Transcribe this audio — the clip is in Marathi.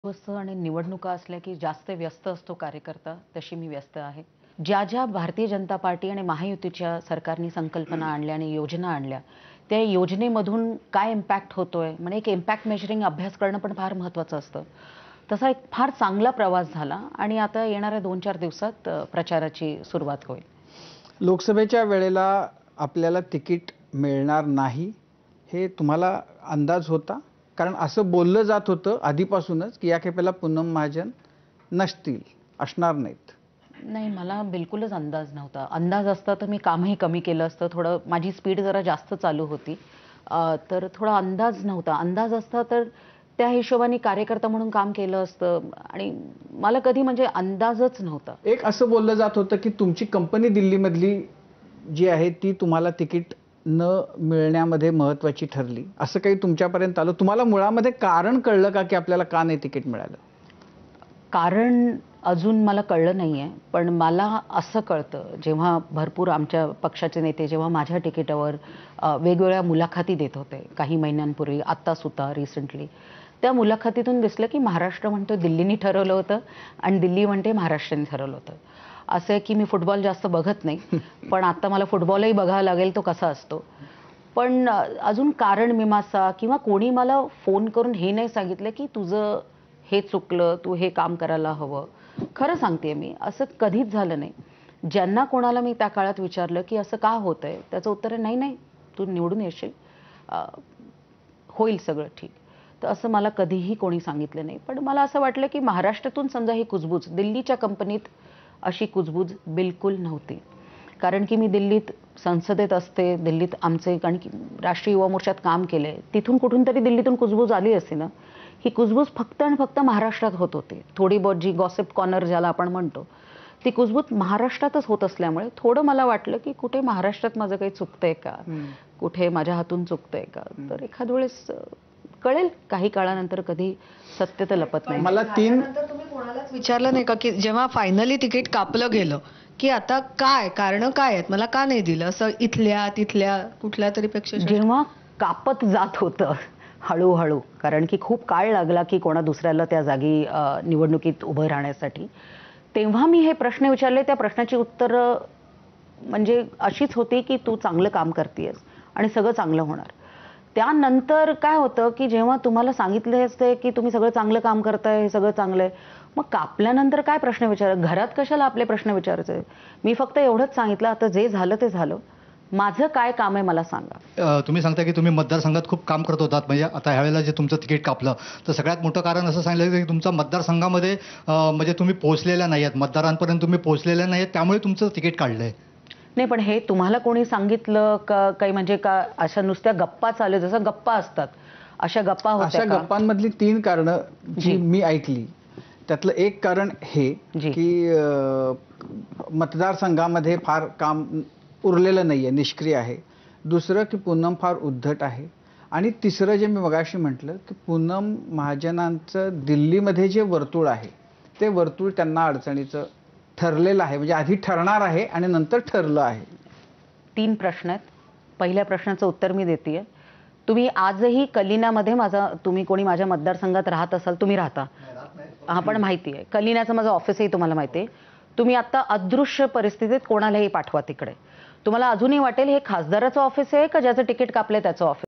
असतं आणि निवडणुका असल्या की जास्त व्यस्त असतो कार्यकर्ता, तशी मी व्यस्त आहे. ज्या भारतीय जनता पार्टी आणि महायुतीच्या सरकारने संकल्पना आणल्या आणि योजना आणल्या, त्या योजनेमधून काय इम्पॅक्ट होतोय, म्हणजे एक इम्पॅक्ट मेजरिंग अभ्यास करणं पण फार महत्त्वाचं असतं. तसा एक फार चांगला प्रवास झाला आणि आता येणाऱ्या 2-4 दिवसात प्रचाराची सुरुवात होईल. लोकसभेच्या वेळेला आपल्याला तिकीट मिळणार नाही, हे तुम्हाला अंदाज होता? कारण असं बोललं जात होतं आधीपासूनच, की या खेपेला पूनम महाजन नसतील, असणार नाहीत. नाही, मला बिलकुलच अंदाज नव्हता. अंदाज असता तर मी कामही कमी केलं असतं. थोडं माझी स्पीड जरा जास्त चालू होती. तर थोडा अंदाज नव्हता. अंदाज असता तर त्या हिशोबाने कार्यकर्ता म्हणून काम केलं असतं आणि मला कधी म्हणजे अंदाजच नव्हता. एक असं बोललं जात होतं, की तुमची कंपनी दिल्लीमधली जी आहे ती तुम्हाला तिकीट न मिळण्यामध्ये महत्त्वाची ठरली. असं काही तुमच्यापर्यंत आलं? तुम्हाला मुळामध्ये कारण कळलं का, की आपल्याला का नाही तिकीट मिळालं? कारण अजून मला कळलं नाहीये. पण मला असं कळतं, जेव्हा भरपूर आमच्या पक्षाचे नेते जेव्हा माझ्या तिकिटावर वेगवेगळ्या मुलाखती देत होते काही महिन्यांपूर्वी, आत्तासुद्धा रिसेंटली. त्या मुलाखतीतून दिसलं, की महाराष्ट्र म्हणतो दिल्लीने ठरवलं होतं आणि दिल्ली म्हणते महाराष्ट्राने ठरवलं होतं. असं आहे, की मी फुटबॉल जास्त बघत नाही. पण आता मला फुटबॉलही बघावा लागेल, तो कसा असतो. पण अजून कारण मीमांसा किंवा कोणी मला फोन करून हे नाही सांगितलं, की तुझं हे चुकलं, तू हे काम करायला हवं. खरं सांगतेय मी, असं कधीच झालं नाही. ज्यांना कोणाला मी त्या काळात विचारलं, की असं का होतंय? त्याचं उत्तर आहे, "नाही, नाही, तू निवडून येशील. होईल सगळं ठीक." तर असं मला कधीही कोणी सांगितलं नाही. पण मला असं वाटलं, की महाराष्ट्रातून समजा ही कुजबूज, दिल्लीच्या कंपनीत अशी कुजबूज बिलकुल नव्हती. कारण की मी दिल्लीत संसदेत असते, दिल्लीत आमचे कारण की राष्ट्रीय युवा मोर्चात काम केलंय. तिथून कुठून तरी दिल्लीतून कुजबूज आली असती ना. ही कुजबूज फक्त आणि फक्त महाराष्ट्रात होत होती. थोडी बहुत जी गॉसिप कॉर्नर ज्याला आपण म्हणतो, ती कुजबूज महाराष्ट्रातच होत असल्यामुळे थोडं मला वाटलं, की कुठे महाराष्ट्रात माझं काही चुकतंय का? कुठे माझ्या हातून चुकतंय का? तर एखाद वेळेस कळेल काही काळानंतर, कधी सत्य तर लपत नाही. मला 3 तुम्ही कोणालाच विचारलं नाही का, की जेव्हा फायनली तिकीट कापलं गेलं, की आता काय कारणं काय आहेत? मला का नाही दिलं? असं इथल्या, तिथल्या कुठल्या तरी पेक्षा जेव्हा कापत जात होतं हळूहळू, कारण की खूप काळ लागला की कोणा दुसऱ्याला त्या जागी निवडणुकीत उभं राहण्यासाठी, तेव्हा मी हे प्रश्न विचारले. त्या प्रश्नाची उत्तरं म्हणजे अशीच होती, की तू चांगलं काम करतेयस आणि सगळं चांगलं होणार. त्यानंतर काय होतं, की जेव्हा तुम्हाला सांगितलं असते, की तुम्ही सगळं चांगलं काम करताय, हे सगळं चांगलं आहे. मग कापल्यानंतर काय प्रश्न घरात कशाला आपले प्रश्न विचारायचे? मी फक्त एवढंच सांगितलं, आता जे झालं ते झालं. माझं काय काम आहे मला सांगा. तुम्ही सांगता की तुम्ही मतदारसंघात खूप काम करत होतात. म्हणजे आता ह्यावेळेला जे तुमचं तिकीट कापलं, तर सगळ्यात मोठं कारण असं सांगितलं की तुमच्या मतदारसंघामध्ये म्हणजे तुम्ही पोहोचलेल्या नाही आहेत, मतदारांपर्यंत तुम्ही पोहोचलेल्या नाही आहेत, त्यामुळे तुमचं तिकीट काढलंय. नाही, पण हे तुम्हाला कोणी सांगितलं का? काही म्हणजे का अशा नुसत्या गप्पा चालू, जसं गप्पा असतात, अशा गप्पा होत्या अशा का? गप्पांमधली 3 कारणं जी जी. मी ऐकली. त्यातलं एक कारण हे, जी. की मतदारसंघामध्ये फार काम उरलेलं नाहीये, निष्क्रिय आहे. दुसरं की पूनम फार उद्धट आहे. आणि तिसरं जे मी मगाशी म्हटलं, की पूनम महाजनांचं दिल्लीमध्ये जे वर्तुळ आहे, ते वर्तुळ त्यांना अडचणीचं ठरलेलं आहे. म्हणजे आधी ठरणार आहे आणि नंतर ठरलं आहे. 3 प्रश्न आहेत. पहिल्या प्रश्नाचं उत्तर मी देतेय. तुम्ही आजही कलिनामध्ये तुम्ही कोणी माझ्या मतदारसंघात राहत असाल, तुम्ही राहता. हां, पण माहिती आहे. कलिनाचं माझं ऑफिसही तुम्हाला माहिती आहे. तुम्ही आता अदृश्य परिस्थितीत कोणालाही पाठवा तिकडे. तुम्हाला अजूनही वाटेल हे खासदाराचं ऑफिस आहे का ज्याचं तिकीट कापलंय त्याचं ऑफिस